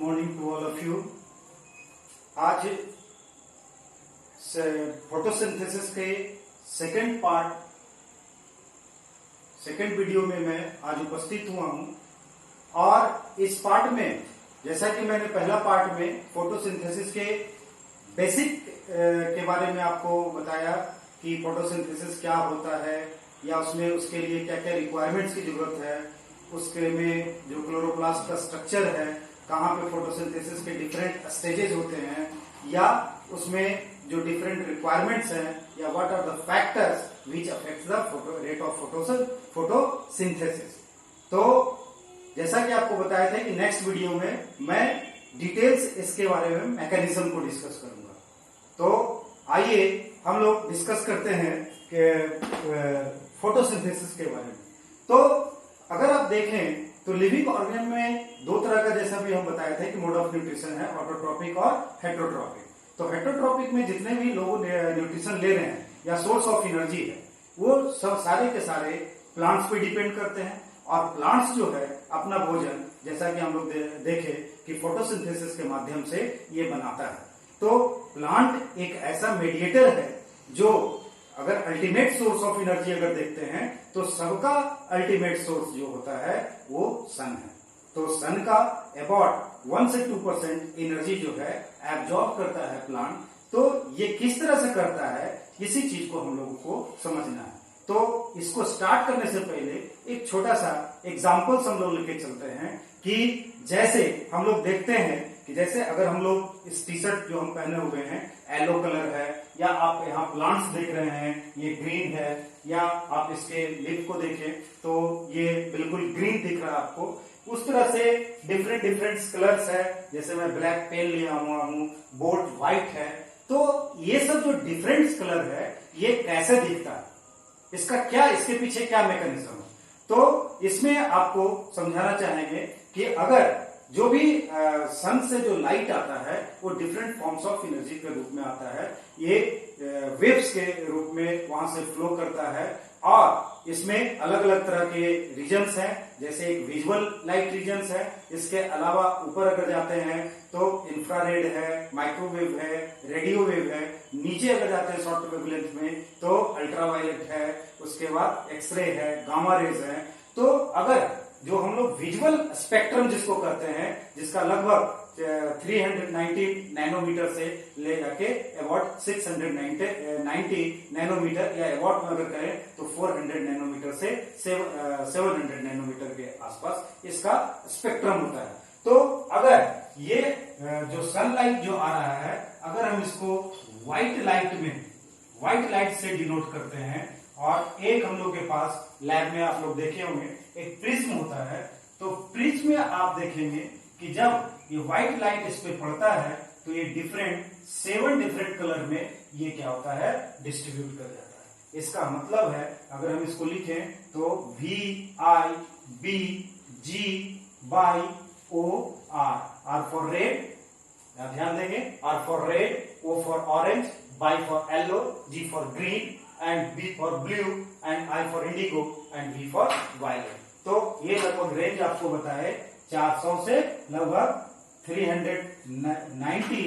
Morning to all of you. आज photosynthesis के second video में मैं आज उपस्थित हुआ हूं और इस पार्ट में जैसा कि मैंने पहला पार्ट में फोटोसिंथेसिस के बेसिक के बारे में आपको बताया कि फोटोसिंथेसिस क्या होता है या उसमें उसके लिए क्या क्या रिक्वायरमेंट्स की जरूरत है, उसके में जो क्लोरोप्लास्ट का स्ट्रक्चर है, कहाँ पे फोटोसिंथेसिस के डिफरेंट स्टेजेस होते हैं या उसमें जो डिफरेंट रिक्वायरमेंट्स हैं या what are the factors which affects the rate of photosynthesis. तो जैसा कि आपको बताया था कि नेक्स्ट वीडियो में मैं डिटेल्स इसके बारे में मैकेनिज्म को डिस्कस करूंगा। तो आइए हम लोग डिस्कस करते हैं कि फोटोसिंथेसिस के बारे में। तो अगर आप देखें तो लिविंग ऑर्गेन में दो तरह का, जैसा भी हम बताए थे कि मोड ऑफ न्यूट्रिशन है, ऑटोट्रॉपिक और हेटरोट्रॉपिक। तो हेटरोट्रॉपिक में जितने भी लोग न्यूट्रिशन ले रहे हैं या सोर्स ऑफ एनर्जी है वो सब सारे के सारे प्लांट्स पे डिपेंड करते हैं और प्लांट्स जो है अपना भोजन, जैसा कि हम लोग देखे कि फोटोसिंथेसिस के माध्यम से ये बनाता है। तो प्लांट एक ऐसा मीडिएटर है जो अगर अल्टीमेट सोर्स ऑफ एनर्जी अगर देखते हैं तो सबका अल्टीमेट सोर्स जो होता है वो सन है। तो सन का अबाउट 1 से 2% एनर्जी जो है एब्जॉर्ब करता है प्लांट। तो ये किस तरह से करता है इसी चीज को हम लोगों को समझना है। तो इसको स्टार्ट करने से पहले एक छोटा सा एग्जाम्पल्स हम लोग लेके चलते हैं कि जैसे हम लोग देखते हैं कि जैसे अगर हम लोग इस टी शर्ट जो हम पहने हुए हैं येलो कलर है, या आप यहाँ प्लांट्स देख रहे हैं ये ग्रीन है, या आप इसके लिप को देखें तो ये बिल्कुल ग्रीन दिख रहा है आपको। उस तरह से डिफरेंट कलर्स है, जैसे मैं ब्लैक पेन लिया हुआ हूँ, बोर्ड व्हाइट है। तो ये सब जो डिफरेंट कलर है ये कैसे दिखता है, इसका क्या, इसके पीछे क्या मैकेनिज्म है। तो इसमें आपको समझाना चाहेंगे कि अगर जो भी सन से जो लाइट आता है वो डिफरेंट फॉर्म्स ऑफ एनर्जी के रूप में आता है, ये वेव्स के रूप में वहां से फ्लो करता है और इसमें अलग अलग तरह के रीजन्स हैं। जैसे एक विजुअल लाइट रीजन्स है, इसके अलावा ऊपर अगर जाते हैं तो इंफ्रारेड है, माइक्रोवेव है, रेडियो वेव है, नीचे अगर जाते हैं शॉर्ट वेवलेंथ में तो अल्ट्रावायलेट है, उसके बाद एक्सरे है, गामा रेज है। तो अगर जो हम लोग विजुअल स्पेक्ट्रम जिसको कहते हैं, जिसका लगभग 390 नैनोमीटर से ले जाके अबाउट 690 नैनोमीटर या अबाउट में अगर करें तो 400 नैनोमीटर से 700 नैनोमीटर के आसपास इसका स्पेक्ट्रम होता है। तो अगर ये जो सनलाइट जो आ रहा है, अगर हम इसको व्हाइट लाइट से डिनोट करते हैं, और एक हम लोग के पास लैब में आप लोग देखे होंगे एक प्रिज्म होता है। तो प्रिज्म में आप देखेंगे कि जब ये व्हाइट लाइट इस पे पड़ता है तो ये 7 डिफरेंट कलर में ये क्या होता है, डिस्ट्रीब्यूट कर जाता है। इसका मतलब है अगर हम इसको लिखें तो VIBGY R फॉर रेड, ध्यान देंगे, R for red, O for orange, Y for yellow, G for green and B for blue and I for indigo and V for violet. तो ये लगभग रेंज आपको बताए 400 से लगभग 390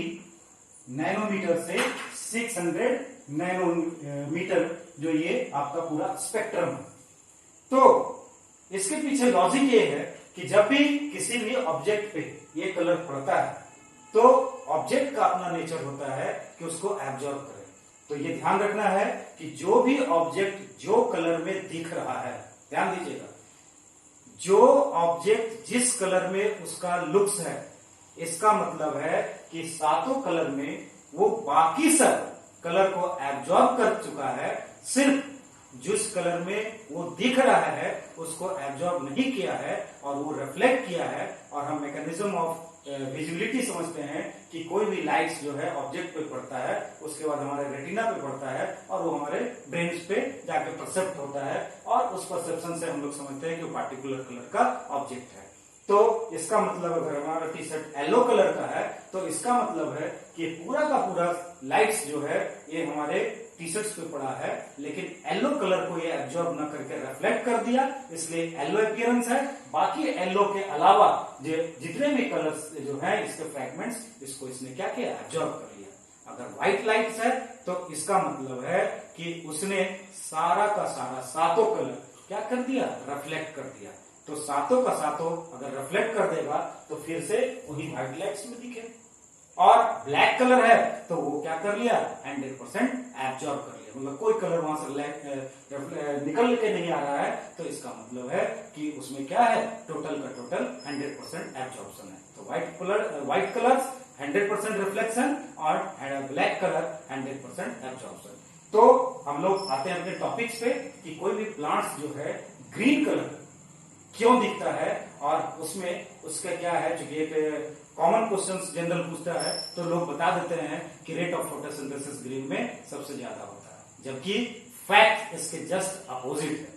नैनोमीटर से 600 नैनोमीटर जो ये आपका पूरा स्पेक्ट्रम है। तो इसके पीछे लॉजिक ये है कि जब भी किसी भी ऑब्जेक्ट पे ये कलर पड़ता है तो ऑब्जेक्ट का अपना नेचर होता है कि उसको एब्जॉर्ब करे। तो ये ध्यान रखना है कि जो भी ऑब्जेक्ट जो कलर में दिख रहा है, ध्यान दीजिएगा, जो ऑब्जेक्ट जिस कलर में उसका लुक्स है, इसका मतलब है कि सातों कलर में वो बाकी सब कलर को एब्जॉर्ब कर चुका है, सिर्फ जिस कलर में वो दिख रहा है उसको एब्जॉर्ब नहीं किया है और वो रिफ्लेक्ट किया है। और हम मैकेनिज्म ऑफ विजिबिलिटी समझते हैं कि कोई भी लाइट्स जो है ऑब्जेक्ट पे पड़ता है, उसके बाद हमारे रेटिना पे पड़ता है और वो हमारे ब्रेन पे जाके परसेप्ट होता है और उस परसेप्शन से हम लोग समझते हैं कि वो पार्टिकुलर कलर का ऑब्जेक्ट है। तो इसका मतलब अगर हमारा टी शर्ट येलो कलर का है तो इसका मतलब है कि पूरा का पूरा लाइट्स जो है ये हमारे टी शर्ट्स पे पड़ा है, लेकिन येलो कलर को ये एब्जॉर्ब न करके रिफ्लेक्ट कर दिया, इसलिए येलो अपीयरेंस है। बाकी येलो के अलावा जितने भी कलर्स जो है इसके फ्रैगमेंट्स, इसको इसने क्या किया, एब्जॉर्ब कर लिया। अगर व्हाइट लाइट्स है तो इसका मतलब है कि उसने सारा का सारा सातों कलर क्या कर दिया, रिफ्लेक्ट कर दिया। तो सातों का सातों अगर रिफ्लेक्ट कर देगा तो फिर से वही व्हाइट लाइट्स में दिखे। और ब्लैक कलर है तो वो क्या कर लिया, 100% एब्जॉर्ब कर लिया, मतलब कोई कलर वहां से निकल के नहीं आ रहा है। तो इसका मतलब है कि उसमें क्या है, टोटल का टोटल 100% एब्जॉर्प्शन है। तो व्हाइट कलर्स 100% रिफ्लेक्शन और ब्लैक कलर 100% एब्जॉर्प्शन। तो हम लोग आते हैं अपने टॉपिक्स पे कि कोई भी प्लांट्स जो है ग्रीन कलर क्यों दिखता है और उसमें उसका क्या है। चूंकि एक कॉमन क्वेश्चंस जनरल पूछता है तो लोग बता देते हैं कि रेट ऑफ फोटोसिंथेसिस ग्रीन में सबसे ज्यादा होता है, जबकि फैक्ट इसके जस्ट अपोजिट है।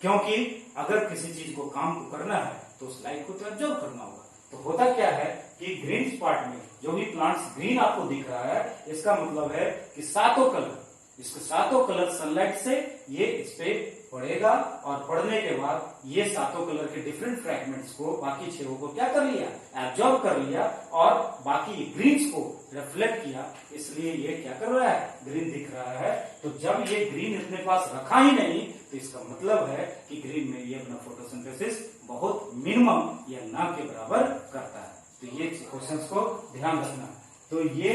क्योंकि अगर किसी चीज को काम को करना है तो उस लाइट को तो एब्जॉर्ब करना होगा। तो होता क्या है कि ग्रीन स्पॉट में जो भी प्लांट्स ग्रीन आपको दिख रहा है, इसका मतलब है कि सातों कलर, इसके सातों कलर सनलाइट से ये इस पे पड़ेगा और पड़ने के बाद ये सातों कलर के डिफरेंट फ्रैगमेंट्स को, बाकी छह को क्या कर लिया, एब्जॉर्ब कर लिया और बाकी ग्रीन्स को रिफ्लेक्ट किया, इसलिए ये क्या कर रहा है, ग्रीन दिख रहा है। तो जब ये ग्रीन अपने पास रखा ही नहीं तो इसका मतलब है कि ग्रीन में ये अपना फोटोसिंथेसिस बहुत मिनिमम या ना के बराबर करता है। तो ये क्वेश्चंस को ध्यान रखना। तो ये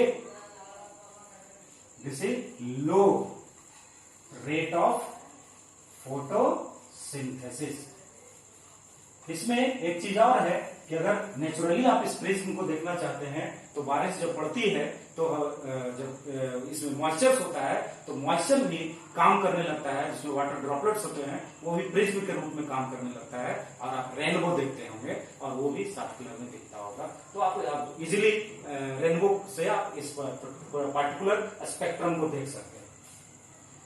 this is low rate of photosynthesis. इसमें एक चीज और है कि अगर नेचुरली आप इस प्रिज्म को देखना चाहते हैं तो बारिश जब पड़ती है तो जब इसमें मॉइस्चर होता है तो मॉइस्चर भी काम करने लगता है, जिसमें वाटर ड्रॉपलेट्स होते हैं वो भी प्रिज्म के रूप में काम करने लगता है। और आप रेनबो देखते होंगे और वो भी 7 कलर में दिखता होगा। तो आप इजिली रेनबो से आप इस पार्टिकुलर स्पेक्ट्रम को देख सकते हैं।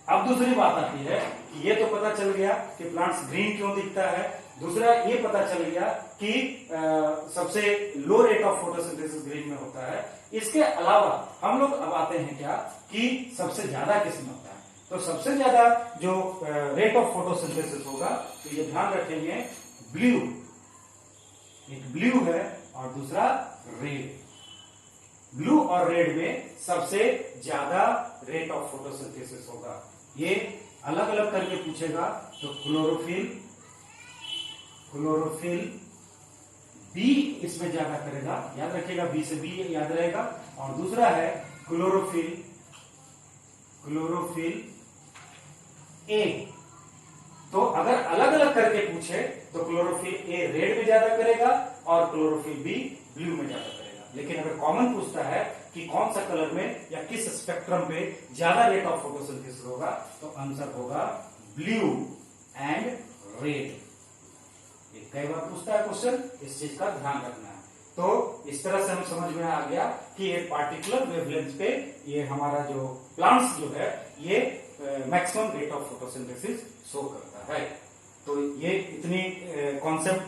अब दूसरी बात आती है कि ये तो पता चल गया कि प्लांट्स ग्रीन क्यों दिखता है। दूसरा ये पता चल गया कि सबसे लो रेट ऑफ फोटोसिंथेसिस ग्रीन में होता है। इसके अलावा हम लोग अब आते हैं क्या कि सबसे ज्यादा किसमें होता है। तो सबसे ज्यादा जो रेट ऑफ फोटोसिंथेसिस होगा तो ये ध्यान रखेंगे, ब्लू, एक ब्लू है और दूसरा रेड। ब्लू और रेड में सबसे ज्यादा रेट ऑफ फोटोसिंथेसिस होगा। ये अलग अलग करके पूछेगा तो क्लोरोफिल बी इसमें ज्यादा करेगा, याद रखिएगा, बी से बी याद रहेगा। और दूसरा है क्लोरोफिल ए। तो अगर अलग अलग करके पूछे तो क्लोरोफिल ए रेड में ज्यादा करेगा और क्लोरोफिल बी ब्लू में ज्यादा करेगा। लेकिन अगर कॉमन पूछता है कि कौन सा कलर में या किस स्पेक्ट्रम पे ज्यादा रेट ऑफ फोटोसिंथेसिस होगा तो आंसर होगा ब्लू एंड रेड। कई बार पूछता है क्वेश्चन, इस चीज का ध्यान रखना है। तो इस तरह से हम समझ में आ गया कि एक पार्टिकुलर वेवलेंथ पे ये हमारा जो प्लांट्स जो है ये maximum rate of photosynthesis show करता है। तो ये इतनी कॉन्सेप्ट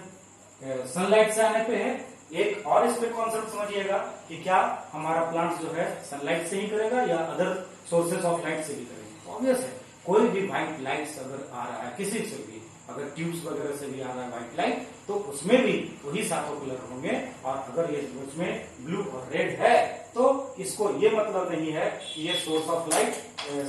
सनलाइट से आने पे है। एक और इस पे कॉन्सेप्ट समझिएगा कि क्या हमारा प्लांट्स जो है सनलाइट से ही करेगा या अदर सोर्सेज ऑफ लाइट से भी करेगा। ऑब्वियस है, कोई भी व्हाइट लाइट अगर आ रहा है किसी से भी, अगर ट्यूब्स वगैरह से भी आ रहा है व्हाइट लाइट, तो उसमें भी वही सातों कलर होंगे। और अगर ये उसमें ब्लू और रेड है तो इसको ये मतलब नहीं है कि ये सोर्स ऑफ लाइट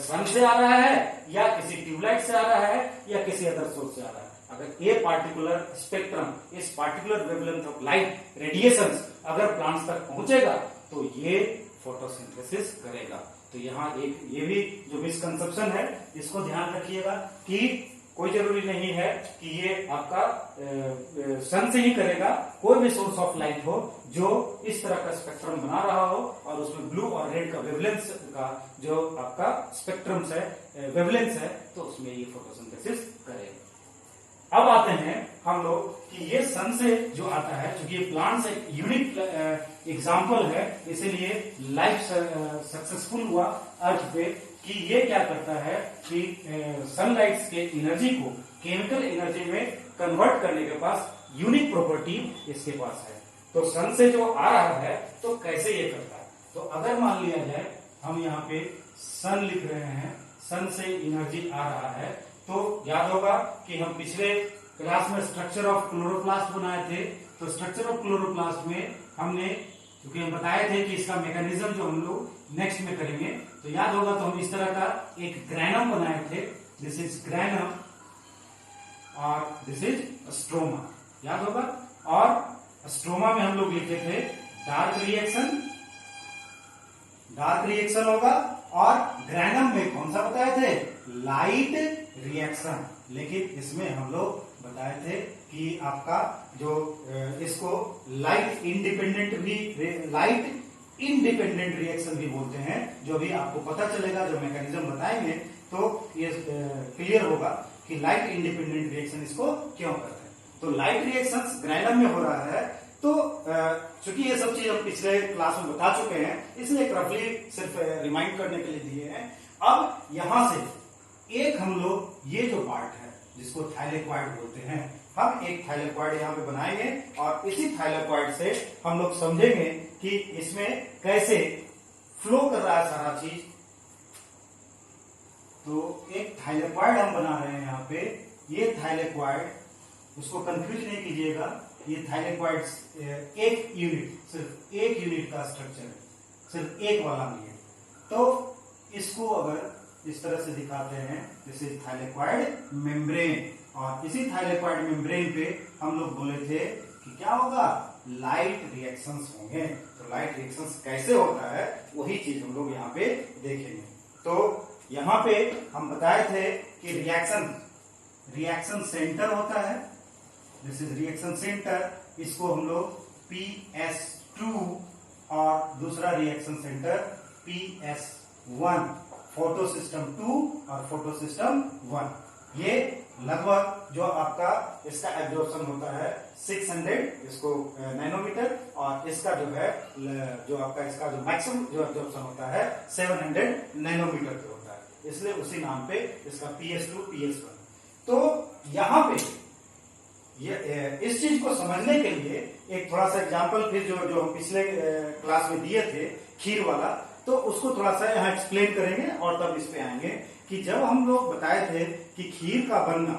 सन से आ रहा है या किसी ट्यूबलाइट से आ रहा है या किसी अदर सोर्स से आ रहा है। अगर ये पार्टिकुलर स्पेक्ट्रम, इस particular wavelength of light radiation अगर प्लांट्स तक पहुंचेगा तो ये फोटोसिंथेसिस करेगा। तो यहाँ एक ये भी जो मिसकंसेप्शन है इसको ध्यान रखिएगा कि कोई जरूरी नहीं है कि ये आपका सन से ही करेगा। कोई भी सोर्स ऑफ लाइट हो जो इस तरह का स्पेक्ट्रम बना रहा हो और उसमें ब्लू और रेड का वेवलेंथ का जो आपका स्पेक्ट्रम है, वेवलेंथ है, तो उसमें ये फोटोसिंथेसिस करेगा। अब आते हैं हम लोग कि ये सन से जो आता है, क्योंकि ये प्लांट्स एक यूनिक एग्जाम्पल है, इसीलिए लाइफ सक्सेसफुल हुआ अर्थ पे कि ये क्या करता है कि सनलाइट के एनर्जी को केमिकल एनर्जी में कन्वर्ट करने के पास यूनिक प्रॉपर्टी इसके पास है। तो सन से जो आ रहा है तो कैसे ये करता है। तो अगर मान लिया जाए हम यहाँ पे सन लिख रहे हैं सन से एनर्जी आ रहा है। तो याद होगा कि हम पिछले क्लास में स्ट्रक्चर ऑफ क्लोरोप्लास्ट बनाए थे। तो स्ट्रक्चर ऑफ क्लोरोप्लास्ट में हमने, क्योंकि हम बताए थे कि इसका मैकेनिज्म जो हम लोग नेक्स्ट में करेंगे, तो याद होगा तो हम इस तरह का एक ग्रैनम बनाए थे। दिस इज ग्रैनम और दिस इज स्ट्रोमा, याद होगा। और स्ट्रोमा में हम लोग लिखे थे डार्क रिएक्शन होगा, और ग्रैनम में कौन सा बताए थे, लाइट रिएक्शन। लेकिन इसमें हम लोग बताए थे कि आपका जो इसको लाइट इंडिपेंडेंट रिएक्शन भी बोलते हैं। जो भी आपको पता चलेगा, जो मैकेनिज्म बताएंगे तो ये क्लियर होगा कि लाइट इंडिपेंडेंट रिएक्शन इसको क्यों करते हैं। तो लाइट रिएक्शन ग्रैनम में हो रहा है। तो चूंकि ये सब चीज हम पिछले क्लास में बता चुके हैं, इसलिए रफली सिर्फ रिमाइंड करने के लिए दिए हैं। अब यहां से एक हम लोग ये जो पार्ट है जिसको थाइलेक्वाइड बोलते हैं, हम एक थाइलेक्वाइड यहाँ पे बनाएंगे और इसी थाइलेक्वाइड से हम लोग समझेंगे कि इसमें कैसे फ्लो कर रहा है सारा चीज। तो एक थाइलेक्वाइड हम बना रहे हैं यहाँ पे। ये थाइलेक्वाइड, उसको कंफ्यूज नहीं कीजिएगा, ये थाइलेक्वाइड एक यूनिट, सिर्फ एक यूनिट का स्ट्रक्चर है, सिर्फ एक वाला नहीं है। तो इसको अगर इस तरह से दिखाते हैं, जैसे थाइलेक्वाइड मेम्ब्रेन, और इसी थाइलेक्वाइड मेम्ब्रेन पे हम लोग बोले थे कि क्या होगा, लाइट रिएक्शंस होंगे। तो लाइट रिएक्शंस कैसे होता है वही चीज हम लोग यहाँ पे देखेंगे। तो यहाँ पे हम बताए थे कि रिएक्शन सेंटर होता है, दिस इज रिएक्शन सेंटर। इसको हम लोग PS2 और दूसरा reaction centre PS1, photo system 2 और फोटो सिस्टम 1। ये लगभग जो आपका इसका एब्जॉर्प्शन होता है 600 इसको नैनोमीटर, और इसका जो है जो आपका इसका जो मैक्सिमम जो एब्जॉर्प्शन होता है 700 नैनोमीटर पे होता है, इसलिए उसी नाम पे इसका PS2 PS1। तो यहाँ पे इस चीज को समझने के लिए एक थोड़ा सा एग्जाम्पल फिर जो हम पिछले क्लास में दिए थे खीर वाला, तो उसको थोड़ा सा यहाँ एक्सप्लेन करेंगे और तब इस पे आएंगे कि जब हम लोग बताए थे कि खीर का बनना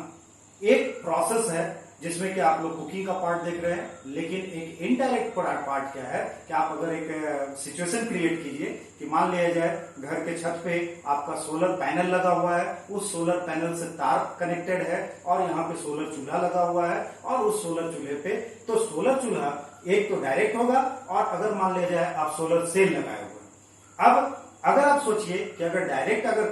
एक प्रोसेस है जिसमें कि आप लोग कुकिंग का पार्ट देख रहे हैं, लेकिन एक इनडायरेक्ट पार्ट क्या है कि आप अगर एक सिचुएशन क्रिएट कीजिए कि मान लिया जाए घर के छत पे आपका सोलर पैनल लगा हुआ है, उस सोलर पैनल से तार कनेक्टेड है और यहाँ पे सोलर चूल्हा लगा हुआ है, और उस सोलर चूल्हे पे तो सोलर चूल्हा एक तो डायरेक्ट होगा, और अगर मान लिया जाए आप सोलर सेल लगाए हुए। अब अगर आप सोचिए कि अगर डायरेक्ट अगर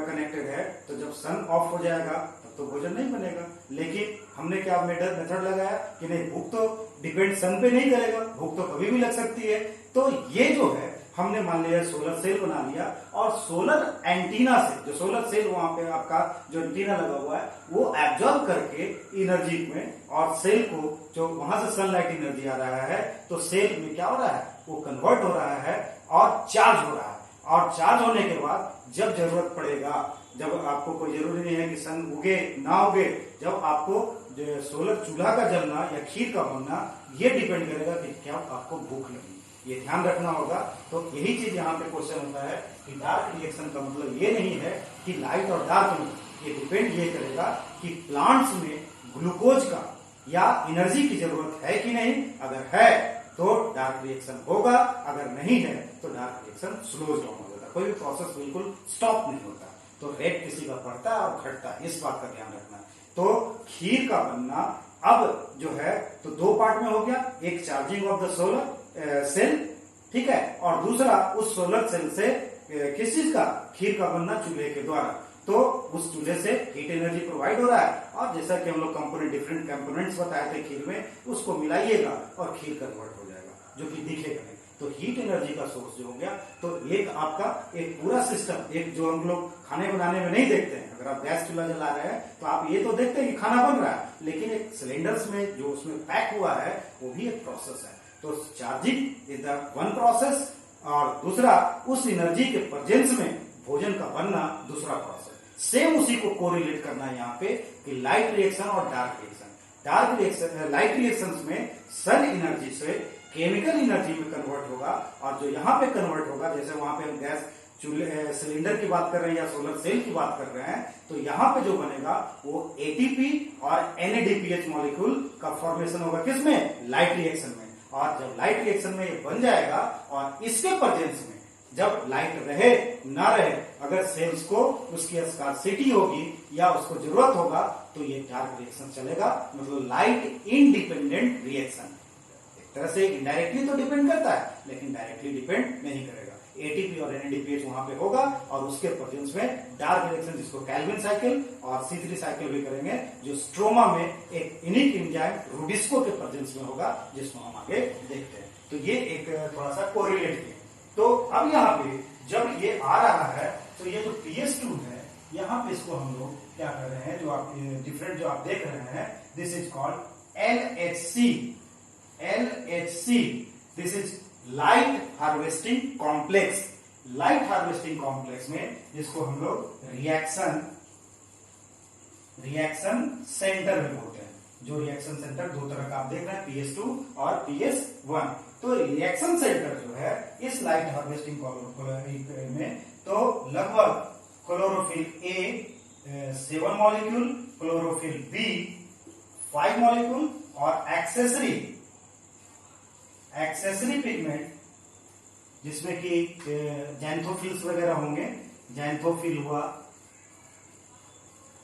कनेक्टेड है तो जब सन ऑफ हो जाएगा तब तो भोजन नहीं बनेगा। लेकिन हमने क्या मेथड लगाया कि नहीं, भूख तो डिपेंड सन पे नहीं करेगा, भूख तो कभी भी लग सकती है। तो ये जो है हमने मान लिया सोलर सेल बना लिया, और सोलर एंटीना से जो सोलर सेल वहां पे आपका जो एंटीना लगा हुआ है वो एब्जॉर्ब करके एनर्जी में, और सेल को जो वहां से सनलाइट एनर्जी आ रहा है तो सेल में क्या हो रहा है, वो कन्वर्ट हो रहा है और चार्ज हो रहा है। और चार्ज होने के बाद जब जरूरत पड़ेगा, जब आपको कोई जरूरी नहीं है कि सन उगे ना उगे, जब आपको सोलर चूल्हा का जलना या खीर का बनना ये डिपेंड करेगा कि क्या आपको भूख लगी, ये ध्यान रखना होगा। तो यही चीज यहाँ पे क्वेश्चन होता है कि डार्क रिएक्शन का मतलब ये नहीं है कि लाइट और डार्क में, ये डिपेंड ये करेगा कि प्लांट्स में ग्लूकोज का या एनर्जी की जरूरत है कि नहीं। अगर है तो डार्क रिएक्शन होगा, अगर नहीं है तो डार्क रिएक्शन स्लो डाउन हो जाता है, कोई भी प्रोसेस बिल्कुल स्टॉप नहीं होता। तो रेट किसी का बढ़ता है और घटता है, इस बात का ध्यान रखना है। तो खीर का बनना अब जो है तो दो पार्ट में हो गया, एक charging of the solar cell, ठीक है, और दूसरा उस सोलर सेल से किस चीज का, खीर का बनना चूल्हे के द्वारा। तो उस चूल्हे से हीट एनर्जी प्रोवाइड हो रहा है, और जैसा कि हम लोग कंपोनेंट डिफरेंट कंपोनेंट्स बताए थे खीर में, उसको मिलाइएगा और खीर कन्वर्ट हो जाएगा, जो कि दिखेगा नहीं। तो हीट एनर्जी का सोर्स जो हो गया, तो एक आपका एक पूरा सिस्टम, एक जो हम लोग खाने बनाने में नहीं देखते हैं, अगर आप गैस चूल्हा जला रहे हैं तो आप ये तो देखते हैं कि खाना बन रहा है, लेकिन एक सिलेंडर्स में जो उसमें पैक हुआ है वो भी एक प्रोसेस है। तो charging is the one process, और दूसरा उस एनर्जी के प्रेजेंस में भोजन का बनना दूसरा प्रोसेस। सेम उसी को कोरिलेट करना है यहाँ पे कि लाइट रिएक्शन और डार्क रिएक्शन। लाइट रिएक्शन में सन एनर्जी से केमिकल एनर्जी में कन्वर्ट होगा, और जो यहाँ पे कन्वर्ट होगा, जैसे वहां पे हम गैस चूल्हे सिलेंडर की बात कर रहे हैं या सोलर सेल की बात कर रहे हैं, तो यहाँ पे जो बनेगा वो एटीपी और NADPH मॉलिक्यूल का फॉर्मेशन होगा किसमें, लाइट रिएक्शन में। और जब लाइट रिएक्शन में ये बन जाएगा और इसके प्रेजेंस में जब लाइट रहे ना रहे, अगर सेल्स को उसकी स्कार्सिटी होगी या उसको जरूरत होगा तो ये डार्क रिएक्शन चलेगा, मतलब लाइट इंडिपेंडेंट रिएक्शन। एक तरह से इनडायरेक्टली तो डिपेंड करता है लेकिन डायरेक्टली डिपेंड नहीं करेगा। एटीपी और NADPH वहां पे होगा और उसके प्रेजेंस में डार्क रिएक्शन, जिसको कैल्विन साइकिल और C3 साइकिल भी करेंगे, जो स्ट्रोमा में एक यूनिक एंजाइम रूबिस्को के प्रेजेंस में होगा, जिसको हम आगे देखते हैं। तो ये एक थोड़ा सा कोरिलेट किया। तो अब यहाँ पे जब ये आ रहा है तो ये जो PS2 है, यहाँ पे इसको हम लोग क्या कर रहे हैं, जो आप डिफरेंट जो आप देख रहे हैं, this is called LHC। This is light harvesting complex. Light harvesting complex में जिसको हम लोग रिएक्शन सेंटर में बोलते हैं। जो रिएक्शन सेंटर दो तरह का आप देख रहे हैं, PS2 और PS1। तो रिएक्शन सेंटर जो है इस लाइट हार्वेस्टिंग में, तो लगभग chlorophyll A 7 molecule, chlorophyll B 5 molecule और एक्सेसरी पिगमेंट जिसमें कि जैंथोफिल्स वगैरह होंगे, जैंथोफिल हुआ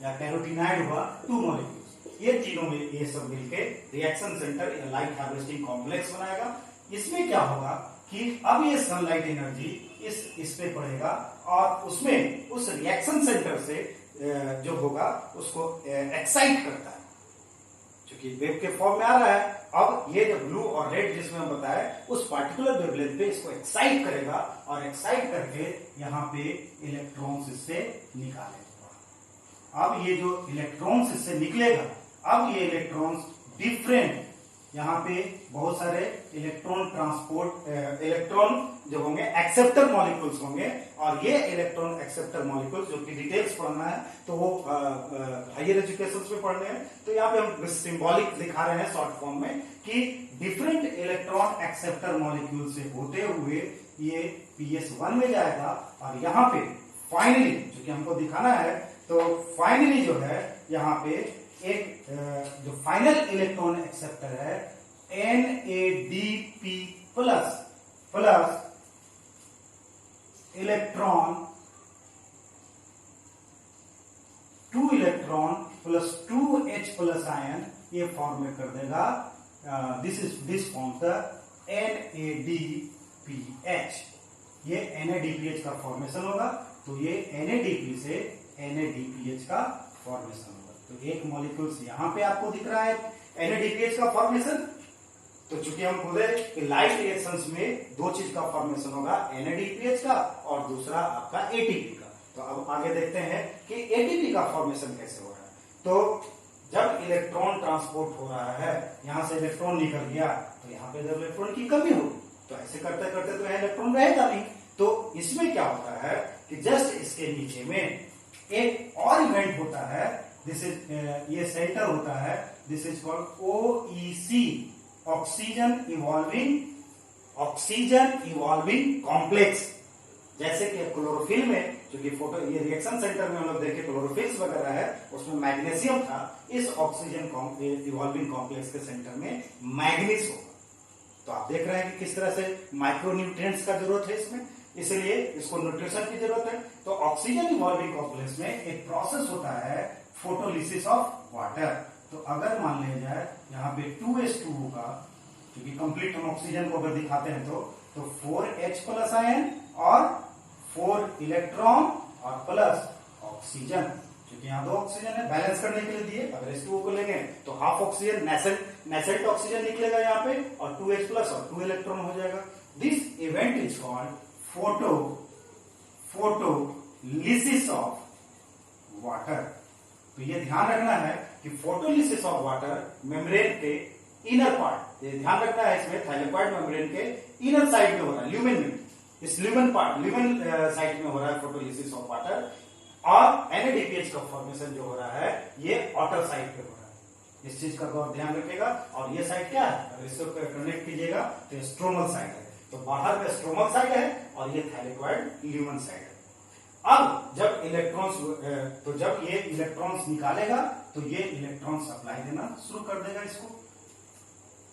या कैरोटीनाइड हुआ, 2 मॉलिक्यूल्स। ये तीनों में ये सब मिलके रिएक्शन सेंटर या लाइट हार्वेस्टिंग कॉम्प्लेक्स बनाएगा। इसमें क्या होगा कि अब ये सनलाइट एनर्जी इस पे पड़ेगा और उसमें उस रिएक्शन सेंटर से जो होगा उसको एक्साइट करता है, क्योंकि वेव के फॉर्म में आ रहा है। अब ये जो ब्लू और रेड जिसमें हम बताया, उस पार्टिकुलर वेवलेंथ पे इसको एक्साइट करेगा और एक्साइट करके यहाँ पे इलेक्ट्रॉन्स इससे निकालेगा। अब ये जो इलेक्ट्रॉन्स इससे निकलेगा, अब ये इलेक्ट्रॉन्स डिफरेंट, यहाँ पे बहुत सारे इलेक्ट्रॉन जो होंगे एक्सेप्टर मॉलिक्यूल्स होंगे, और ये इलेक्ट्रॉन एक्सेप्टर मॉलिक्यूल्स जो कि डिटेल्स पढ़ना है तो वो हायर एजुकेशन में पढ़ने हैं। तो यहाँ पे हम सिंबॉलिक दिखा रहे हैं शॉर्ट फॉर्म में कि डिफरेंट इलेक्ट्रॉन एक्सेप्टर मॉलिक्यूल से होते हुए ये PS1 में जाएगा और यहाँ पे फाइनली, जो कि हमको दिखाना है, तो फाइनली जो है यहाँ पे एक जो फाइनल इलेक्ट्रॉन एक्सेप्टर है NADP plus electron 2 electron plus 2H plus ion ये फॉर्म में कर देगा। This forms the NADPH। ये NADPH का फॉर्मेशन होगा, तो ये NADP से NADPH का फॉर्मेशन होगा। तो एक मॉलिक्यूल्स यहां पे आपको दिख रहा है NADPH का फॉर्मेशन। तो चूंकि हम बोले कि लाइट रिएक्शंस में 2 चीज का फॉर्मेशन होगा, NADPH का और दूसरा आपका ATP का। तो अब आगे देखते हैं कि ATP का फॉर्मेशन कैसे हो रहा है। तो जब इलेक्ट्रॉन ट्रांसपोर्ट हो रहा है, यहां से इलेक्ट्रॉन निकल गया तो यहाँ पे जब इलेक्ट्रॉन की कमी होगी तो ऐसे करते करते तो यहाँ इलेक्ट्रॉन रहेगा नहीं। तो इसमें क्या होता है कि जस्ट इसके नीचे में एक और इवेंट होता है, दिस इज ये सेंटर होता है, this is called OEC, oxygen evolving complex. जैसे कि क्लोरोफिल में, क्योंकि फोटो ये रिएक्शन सेंटर में हम लोग देखे क्लोरोफिल्स वगैरह है, उसमें मैग्नीशियम था, इस ऑक्सीजन इवॉल्विंग कॉम्प्लेक्स के सेंटर में मैग्नीज होगा। तो आप देख रहे हैं कि किस तरह से माइक्रोन्यूट्रिएंट्स का जरूरत है इसमें, इसलिए इसको न्यूट्रिशन की जरूरत है। तो ऑक्सीजन इवॉल्विंग कॉम्प्लेक्स में एक प्रोसेस होता है फोटोलिसिस ऑफ वाटर। तो अगर मान लिया जाए यहाँ पे 2H2 होगा, क्योंकि कंप्लीट हम ऑक्सीजन को अगर दिखाते हैं तो 4H प्लस आयन और 4 इलेक्ट्रॉन और प्लस ऑक्सीजन, क्योंकि यहाँ 2 ऑक्सीजन है बैलेंस करने के लिए दिए। अगर H2O को लेंगे तो हाफ ऑक्सीजन नेसेंट ऑक्सीजन निकलेगा यहाँ पे और 2H प्लस और 2 इलेक्ट्रॉन हो जाएगा। This event is called photolysis of water. तो ये ध्यान रखना है कि फोटोलिसिस ऑफ वाटर मेम्ब्रेन के इनर पार्ट, ये ध्यान रखना है इसमें, थाइलेकॉइड मेम्ब्रेन के इनर साइड में हो रहा है, ल्यूमेन में, इस ल्यूमेन साइड में हो रहा है फोटोलिसिस ऑफ वाटर। और NADPH का फॉर्मेशन जो हो रहा है ये आउटर साइड पे हो रहा है। इस चीज का बहुत ध्यान रखिएगा। और ये साइड क्या है, अगर इसको कनेक्ट कीजिएगा तो स्ट्रोमल साइड है। तो बाहर में स्ट्रोमल साइड है और ये थैलेकॉइड ल्यूमन साइड है। अब जब इलेक्ट्रॉन्स तो जब ये इलेक्ट्रॉन्स निकालेगा तो ये इलेक्ट्रॉन्स सप्लाई देना शुरू कर देगा इसको,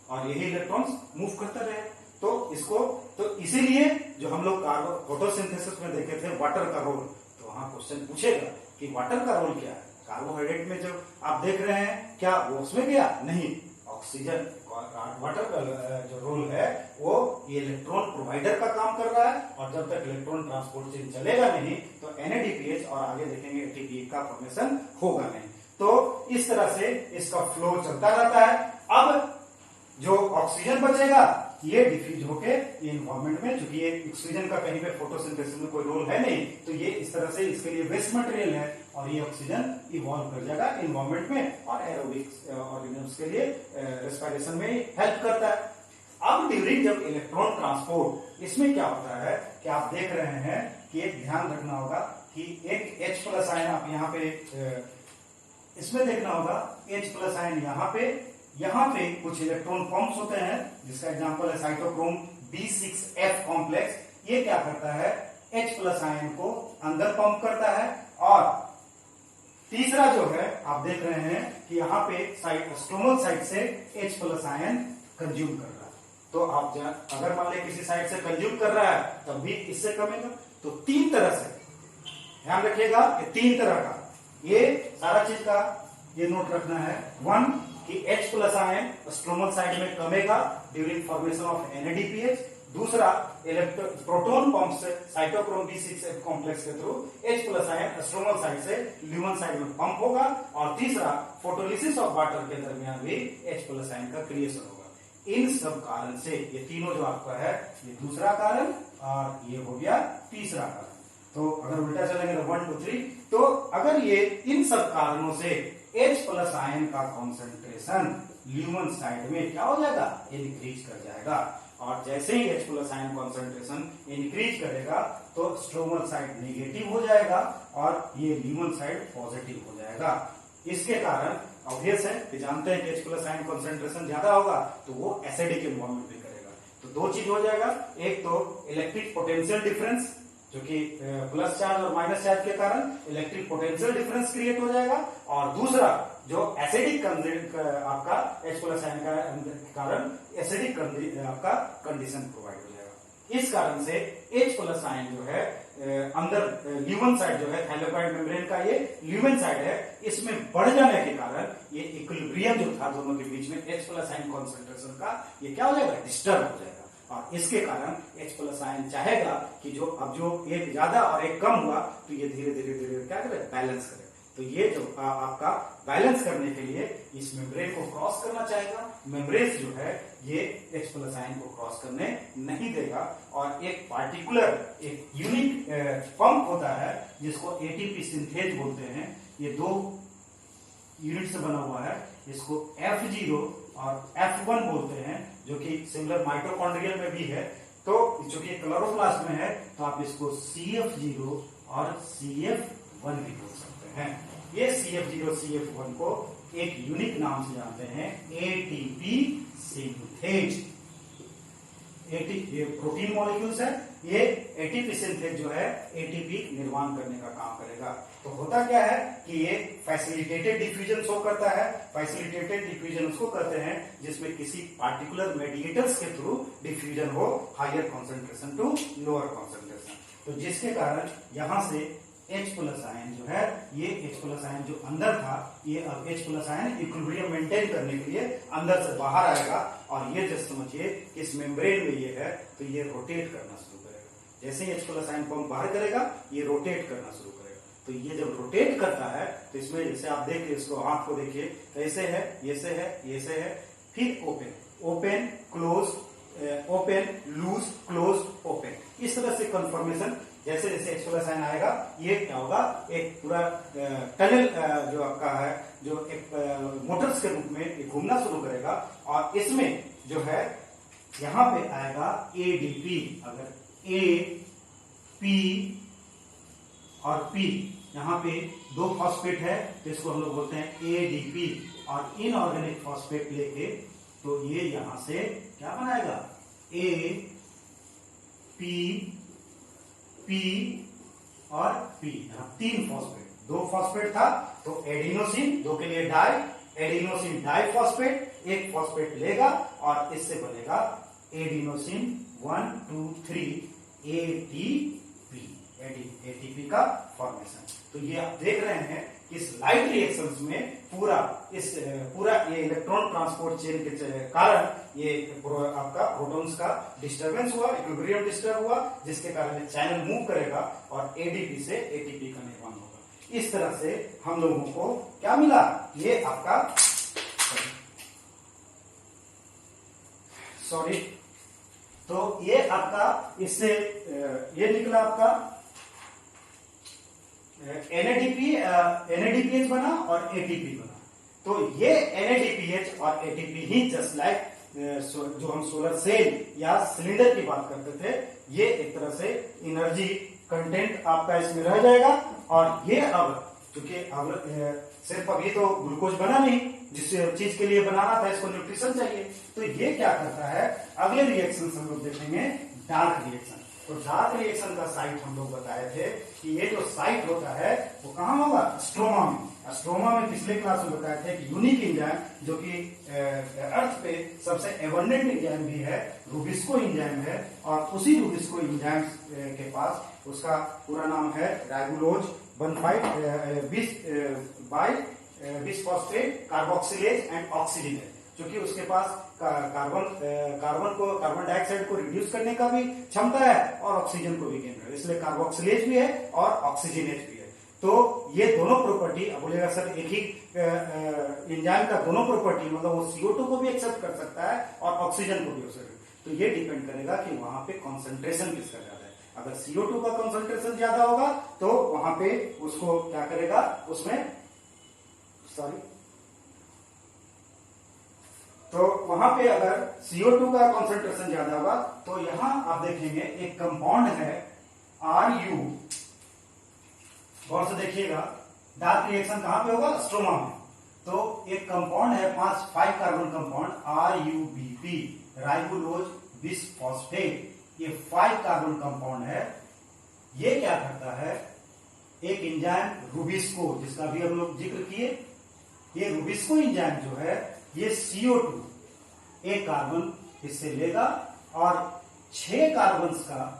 और यही इलेक्ट्रॉन्स मूव करते रहे। तो इसको तो इसीलिए जो हम लोग फोटोसिंथेसिस में देखे थे वाटर का रोल, तो वहां क्वेश्चन पूछेगा कि वाटर का रोल क्या है। कार्बोहाइड्रेट में जो आप देख रहे हैं क्या वो उसमें गया? नहीं, ऑक्सीजन वाटर का जो रोल है वो ये इलेक्ट्रॉन प्रोवाइडर का काम कर रहा है, और जब तक इलेक्ट्रॉन ट्रांसपोर्ट चेन चलेगा नहीं तो NADPH और आगे देखेंगे ATP का फॉर्मेशन होगा नहीं। तो इस तरह से इसका फ्लो चलता रहता है। अब जो ऑक्सीजन बचेगा ये डिफ्यूज होके इन्वायरमेंट में, चूंकि ये ऑक्सीजन का कहीं पे फोटोसिंथेसिस में कोई रोल है नहीं, तो ये इस तरह से इसके लिए वेस्ट मटेरियल है और ये ऑक्सीजन इवॉल्व कर जाएगा इन्वायरमेंट में और एरोबिक ऑर्गेनिजम्स के लिए रेस्पिरेशन में हेल्प करता है। अब ड्यूरिंग जब इलेक्ट्रॉन ट्रांसपोर्ट, इसमें क्या होता है कि आप देख रहे हैं कि एक ध्यान रखना होगा कि एक H+ आयन आप यहाँ पे इसमें देखना होगा, H+ आयन यहाँ पे कुछ इलेक्ट्रॉन पंप्स होते हैं, जिसका एग्जांपल है साइटोक्रोम B6F कॉम्प्लेक्स। ये क्या करता है? H+ आयन को अंदर पंप करता है, और तीसरा जो है आप देख रहे हैं कि यहाँ पे स्ट्रोमल साइड से H+ आयन कंज्यूम कर रहा है। तो आप अगर मान लें किसी साइड से कंज्यूम कर रहा है तब भी इससे कमेगा। तो तीन तरह से ध्यान रखिएगा कि तीन तरह का ये सारा चीज का ये नोट रखना है। वन कि H+ आयन स्ट्रोमल साइड में कमेगा ड्यूरिंग फॉर्मेशन ऑफ NADPH। दूसरा प्रोटॉन पंप से साइटोक्रोम B6F कॉम्प्लेक्स के through H+ ion stromal side से ल्यूमन साइड में पंप होगा। और तीसरा फोटोलिसिस ऑफ वाटर के दरमियान भी H+ आयन का क्रिएशन होगा। इन सब कारण से ये तीनों जो आपका है, ये दूसरा कारण और ये हो गया तीसरा कारण। तो अगर उल्टा चलेंगे तो 1 2 3, तो अगर ये इन सब कारणों से H+ आयन का कॉन्सेंट्रेशन ल्यूमन साइड में क्या हो जाएगा? इंक्रीज कर जाएगा। और जैसे ही H+ आयन कॉन्सेंट्रेशन इंक्रीज करेगा तो स्ट्रोमल साइड नेगेटिव हो जाएगा और ये ल्यूमन साइड पॉजिटिव हो जाएगा। इसके कारण ऑब्वियस है कि जानते हैं कि H+ आयन कॉन्सेंट्रेशन ज्यादा होगा तो वो एसिडिक एनवायरनमेंट भी करेगा। तो दो चीज हो जाएगा, एक तो इलेक्ट्रिक पोटेंशियल डिफरेंस, जो कि प्लस चार्ज और माइनस चार्ज के कारण इलेक्ट्रिक पोटेंशियल डिफरेंस क्रिएट हो जाएगा, और दूसरा जो एसिडिक आपका H+ आयन का कारण एसिडिक आपका कंडीशन प्रोवाइड हो जाएगा। इस कारण से H+ आयन जो है अंदर ल्यूमन साइड जो है थैलेकॉइड मेम्ब्रेन का ये ल्यूमन साइड है, इसमें बढ़ जाने के कारण ये इक्विलिब्रियम जो था दोनों के बीच में H+ आयन कॉन्सेंट्रेशन का, ये क्या हो जाएगा? डिस्टर्ब हो जाएगा। और इसके कारण H+ आयन चाहेगा कि जो अब जो एक ज्यादा और एक कम हुआ तो ये धीरे धीरे क्या करे? बैलेंस करे। तो ये जो आपका बैलेंस करने के लिए इस मेम्ब्रेन को क्रॉस करना चाहेगा। मेम्ब्रेन जो है ये H+ आयन को क्रॉस करने नहीं देगा, और एक पार्टिकुलर एक यूनिक पंप होता है जिसको ATP सिंथेज बोलते हैं। ये 2 यूनिट से बना हुआ है, इसको F0 और F1 बोलते हैं, जो कि सिमिलर माइटोकॉन्ड्रियल में भी है। तो चूंकि क्लोरोप्लास्ट में है तो आप इसको CF0 और CF1 भी बोल सकते हैं। ये CF0 CF1 को एक यूनिक नाम से जानते हैं, ATP सिंथेज। ये प्रोटीन मॉलिक्यूल्स है, ये ATP सिंथेज जो है ATP निर्माण करने का काम करेगा। तो होता क्या है कि ये फैसिलिटेटेड डिफ्यूजन शो करता है। फैसिलिटेटेड डिफ्यूजन उसको कहते हैं जिसमें किसी पार्टिकुलर मेडिएटर्स के थ्रू डिफ्यूजन हो, higher concentration to lower concentration. तो जिसके कारण यहां से H+ आयन जो है, ये H+ आयन जो अंदर था, ये अब H+ आयन इक्विलिब्रियम मेंटेन करने के लिए अंदर से बाहर आएगा, और ये जस्ट समझिए कि इस मेम्ब्रेन में ये है तो ये रोटेट करना शुरू करेगा। जैसे ही H+ आयन को हम बाहर करेगा ये रोटेट करना शुरू करेगा। तो ये जब रोटेट करता है तो इसमें जैसे आप देखिए, इसको हाथ को देखिए, तो ऐसे है, ये से है, ये से है, फिर open open close, open loose close open, इस तरह से कन्फर्मेशन। जैसे जैसे H+ आयन आएगा ये क्या होगा? एक पूरा टनल जो आपका है, जो एक मोटर्स के रूप में घूमना शुरू करेगा, और इसमें जो है यहां पे आएगा ADP। अगर A P और P, यहाँ पे 2 फॉस्फेट है तो इसको हम लोग बोलते हैं ADP, और इनऑर्गेनिक फॉस्फेट लेके तो ये यहां से क्या बनाएगा? पी, पी और पी, यहां 3 फॉस्फेट, 2 फॉस्फेट था तो एडिनोसिन, 2 के लिए डाई, एडिनोसिन डाइफॉस्फेट, 1 फॉस्फेट लेगा और इससे बनेगा एडिनोसिन 1 2 3 एटीपी, एटीपी का फॉर्मेशन। तो ये आप देख रहे हैं कि इस लाइट रिएक्शंस में पूरा ये इलेक्ट्रॉन ट्रांसपोर्ट चेन के कारण ये आपका प्रोटॉन्स का डिस्टरबेंस हुआ, इक्विलिब्रियम डिस्टर्ब हुआ, जिसके कारण चैनल मूव करेगा और एडीपी से एटीपी का निर्माण होगा। इस तरह से हम लोगों को क्या मिला, ये आपका सॉरी, तो ये आपका इससे ये निकला आपका NADPH बना और ATP बना। तो ये NADPH और ATP ही जस्ट लाइक जो हम सोलर सेल या सिलेंडर की बात करते थे, ये एक तरह से एनर्जी कंटेंट आपका इसमें रह जाएगा। और ये अब क्योंकि अब सिर्फ अभी तो ग्लूकोज बना नहीं, जिस चीज के लिए बनाना था इसको न्यूट्रिशन चाहिए, तो ये क्या करता है, अगले रिएक्शन हम लोग देखेंगे डार्क रिएक्शन। तो डार्क रिएक्शन का साइट हम लोग बताए थे कि ये जो साइट होता है वो कहां होगा, स्ट्रोमा में। स्ट्रोमा में पिछले क्लास में बताए थे कि यूनिक एंजाइम जो कि अर्थ पे सबसे एबंडेंट एंजाइम भी है, रूबिस्को एंजाइम है, और उसी रूबिस्को एंजाइम के पास उसका पूरा नाम है राइबोलोज 1,5-बिसफॉस्फेट कार्बोक्सिलेज एंड ऑक्सीजनेज, क्योंकि उसके पास कार्बन डाइऑक्साइड को रिड्यूस करने का भी क्षमता है और ऑक्सीजन को भी गेन कर, इसलिए कार्बोक्सिलेज भी है और ऑक्सीजनेज भी है। तो ये दोनों प्रॉपर्टी, अब बोलेगा सर एक ही एंजाइम का दोनों प्रॉपर्टी, मतलब वो CO2 को भी एक्सेप्ट कर सकता है और ऑक्सीजन को भी हो सकता है, तो ये डिपेंड करेगा कि वहां पे कॉन्सेंट्रेशन किसका ज्यादा है। अगर CO2 का कॉन्सेंट्रेशन ज्यादा होगा तो वहां पे उसको क्या करेगा, उसमें तो वहां पे अगर CO2 का कॉन्सेंट्रेशन ज्यादा होगा तो यहां आप देखेंगे एक कंपाउंड है RU, गौर से देखिएगा, डार्क रिएक्शन कहां पे होगा, स्ट्रोमा में। तो एक कंपाउंड है 5 कार्बन कंपाउंड RUBP, राइबोलोज बिसफॉस्फेट, ये 5 कार्बन कंपाउंड है। ये क्या करता है, एक एंजाइम रूबिस्को, जिसका भी हम लोग जिक्र किए, ये रूबिस्को एंजाइम जो है ये CO2 एक कार्बन इससे लेगा और 6 कार्बन का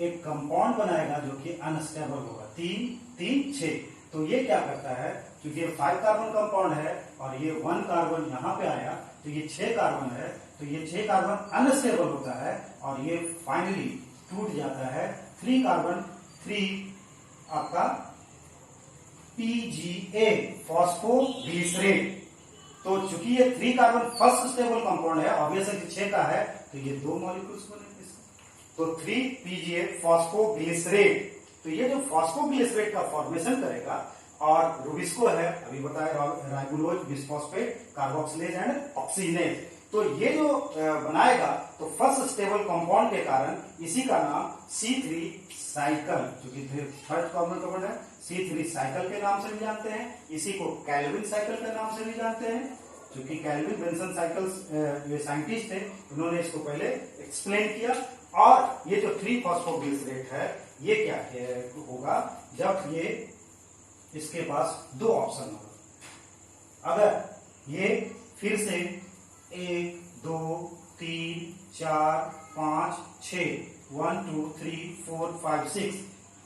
एक कंपाउंड बनाएगा जो कि अनस्टेबल होगा, 3-3-6। तो ये क्या करता है, क्योंकि ये 5 कार्बन कंपाउंड है और ये 1 कार्बन यहां पे आया तो ये 6 कार्बन है, तो ये 6 कार्बन अनस्टेबल होता है और ये फाइनली टूट जाता है 3 कार्बन 3 आपका PGA, फॉस्फोग्लिसरेट। तो चूंकि ये 3 कार्बन फर्स्ट स्टेबल कंपाउंड है, ऑब्वियसली 6 का है, तो ये 2 मॉलिक्यूल्स बनेंगे इसके, तो 3 PGA फॉस्फोग्लिसरेट। तो ये जो फॉस्फोग्लिसरेट का फॉर्मेशन करेगा, और रूबिस्को है अभी बताया, राइबोलोज बिसफॉस्फेट कार्बोक्सिलेज एंड ऑक्सीजनेज, तो ये जो बनाएगा तो फर्स्ट स्टेबल कंपाउंड के कारण इसी का नाम C3 साइकिल, जो कि थर्ड कॉमन कंपाउंड है, C3 साइकिल के नाम से भी जानते हैं। इसी को कैल्विन साइकिल के नाम से भी जानते हैं, क्योंकि कैल्विन बेंसन साइकिल ये साइंटिस्ट थे, उन्होंने इसको पहले एक्सप्लेन किया। और ये जो 3 फॉस्फोग्लिसरेट है, ये क्या होगा, जब ये इसके पास 2 ऑप्शन होगा, अगर ये फिर से 1 2 3 4 5 6 1 2 3 4 5 6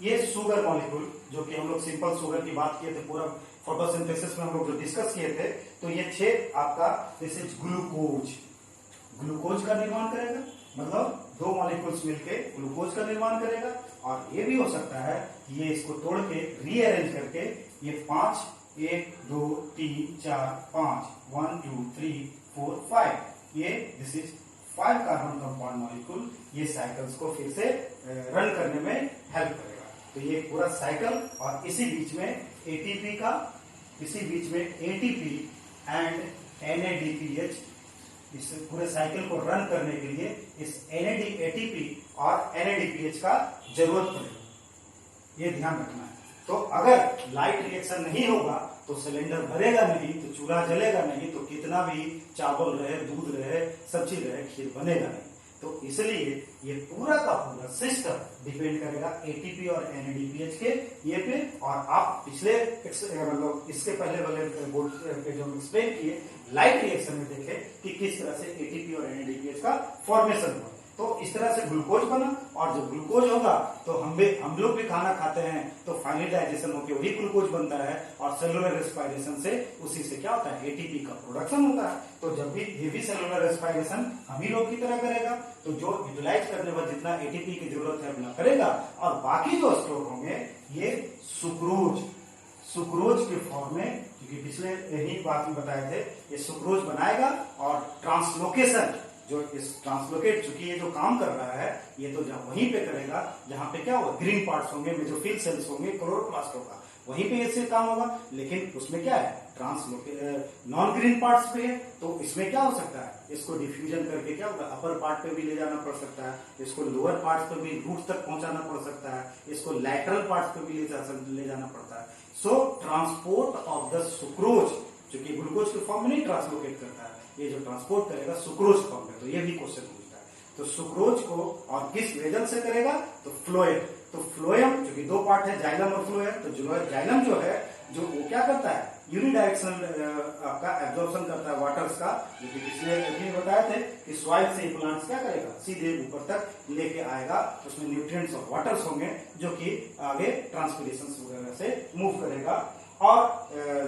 ये शुगर मॉलिक्यूल, जो कि हम लोग सिंपल शुगर की बात किए थे पूरा फोटोसिंथेसिस में हम लोग जो डिस्कस किए थे, तो ये 6 आपका दिस इज ग्लूकोज का निर्माण करेगा, मतलब 2 मॉलिक्यूल्स मिलके ग्लूकोज का निर्माण करेगा। और ये भी हो सकता है कि ये इसको तोड़ के रीअरेंज करके ये 5 1 2 3 4 5 1 2 3 4 5 ये this is 5 carbon compound molecule, ये साइकिल्स को फिर से रन करने में हेल्प करेगा। तो ये पूरा साइकिल, और इसी बीच में एटीपी का, इसी बीच में एटीपी एंड NADPH, इस पूरे साइकिल को रन करने के लिए इस एटीपी और NADPH का जरूरत पड़ेगा, ये ध्यान रखना है। तो अगर लाइट रिएक्शन नहीं होगा तो सिलेंडर भरेगा नहीं, तो चूल्हा जलेगा नहीं, तो कितना भी चावल रहे, दूध रहे, सब्जी रहे, खीर बनेगा नहीं। तो इसलिए ये पूरा का पूरा सिस्टम डिपेंड करेगा एटीपी और एनएडीपीएच के ये पे। और आप पिछले मतलब इसके पहले वाले बोर्ड पे जो एक्सप्लेन किए लाइट रिएक्शन में देखे कि किस तरह से एटीपी और एनएडीपीएच का फॉर्मेशन हुआ। तो इस तरह से ग्लूकोज बना, और जब ग्लूकोज होगा तो हम लोग भी खाना खाते हैं तो फाइनली डाइजेशन होकर वही ग्लूकोज बनता है, और सेलुलर रेस्पिरेशन से उसी से क्या होता है, एटीपी का प्रोडक्शन होता है। तो जब भी हेवी सेलुलर रेस्पिरेशन हम ही लोग की तरह करेगा, तो जो यूटिलाइज करने पर जितना एटीपी की जरूरत है उतना करेगा, और बाकी जो स्टोर होंगे ये सुक्रोज के फॉर्म में, क्योंकि पिछले ही बात में बताए थे, ये सुक्रोज बनाएगा। और ट्रांसलोकेशन, जो इस ट्रांसलोकेट, चूंकि ये जो काम कर रहा है ये तो जहां वहीं पे करेगा जहां पे क्या होगा, ग्रीन पार्ट्स होंगे, मेसोफिल सेल्स होंगे, क्लोरोप्लास्ट होगा, वहीं पे इससे काम होगा। लेकिन उसमें क्या है, नॉन ग्रीन पार्ट्स पे है, तो इसमें क्या हो सकता है, इसको डिफ्यूजन करके क्या होगा, अपर पार्ट पे भी ले जाना पड़ सकता है, इसको लोअर पार्ट्स पे भी रूट तक पहुंचाना पड़ सकता है, इसको लैटरल पार्ट्स पे भी ले जाना पड़ता है। सो ट्रांसपोर्ट ऑफ द सुक्रोज, जो कि ग्लूकोज के फॉर्म में नहीं ट्रांसलोकेट करता है, ये जो ट्रांसपोर्ट करेगा सुक्रोज फॉर्म में, तो ये भी क्वेश्चन पूछता है। तो सुक्रोज को और किस वेजल से करेगा, तो फ्लोएम। तो फ्लोएम, जो कि दो पार्ट है, जाइलम और फ्लोएम। तो जाइलम जो है, जो वो क्या करता है, यूनिडायरेक्शनल आपका एब्जॉर्प्शन करता है वाटर्स का, जो कि पिछले बताए थे कि सॉइल से प्लांट्स क्या करेगा, सीधे ऊपर तक लेके आएगा, उसमें न्यूट्रिएंट्स और वाटर्स होंगे जो कि आगे ट्रांसपिरेशन वगैरह से मूव करेगा, और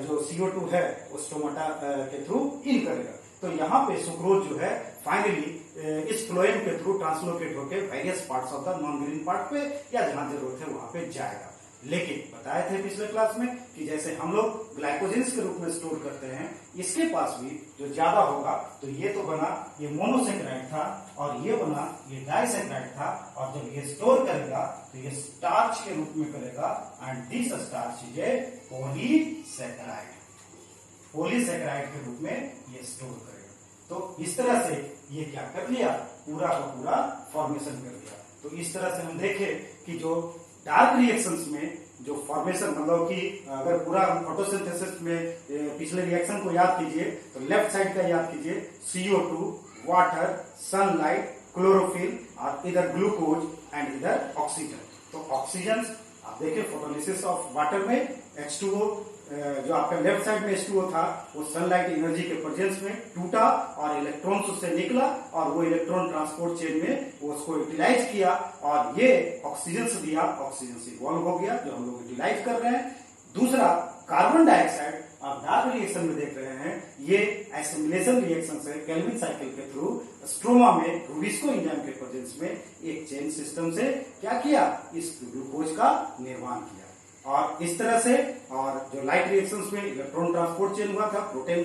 जो CO2 है वो स्टोमाटा के थ्रू इन करेगा। तो यहाँ पे सुक्रोज जो है फाइनली इस फ्लोएम के थ्रू ट्रांसलोकेट होकर various parts of the non green part पे या जहां जरूरत है वहां पे जाएगा। लेकिन बताए थे पिछले क्लास में कि जैसे हम लोग ग्लाइकोजेंस के रूप में स्टोर करते हैं, इसके पास भी जो ज्यादा होगा, तो ये तो बना ये मोनोसेक्राइड था, और ये बना ये डाइसेक्राइड था, और जब ये स्टोर करेगा तो ये स्टार्च के रूप में करेगा, and this starch is a polysaccharide. Polysaccharide के रूप में ये स्टोर करेगा। तो इस तरह से ये क्या कर लिया, पूरा का पूरा फॉर्मेशन कर दिया। तो इस तरह से हम देखें कि जो डार्क रिएक्शंस में जो फॉर्मेशन, मतलब कि अगर पूरा फोटोसिंथेसिस में पिछले रिएक्शन को याद कीजिए, तो लेफ्ट साइड का याद कीजिए, CO2, वाटर, सनलाइट, क्लोरोफिल, और इधर ग्लूकोज एंड इधर ऑक्सीजन। तो ऑक्सीजन आप देखिए, फोटोलिसिस ऑफ वाटर में H2O, जो आपका लेफ्ट साइड में H2O था, वो सनलाइट एनर्जी के प्रेजेंस में टूटा और इलेक्ट्रॉन्स उससे निकला, और वो इलेक्ट्रॉन ट्रांसपोर्ट चेन में वो उसको यूटिलाइज किया, और ये ऑक्सीजन से दिया, ऑक्सीजन से इवॉल्व हो गया, जो हम लोग यूटिलाइज कर रहे हैं। दूसरा, कार्बन डाइऑक्साइड आप डार्क रिएक्शन में देख रहे हैं, ये एसिमिलेशन रिएक्शन से केल्विन साइकिल के थ्रू स्ट्रोमा में रूबिस्को एंजाइम के प्रेजेंस में एक चेन सिस्टम से क्या किया, इस ग्लूकोज का निर्माण किया। और इस तरह से, और जो लाइट रिएक्शंस में इलेक्ट्रॉन ट्रांसपोर्ट चेन हुआ था, प्रोटॉन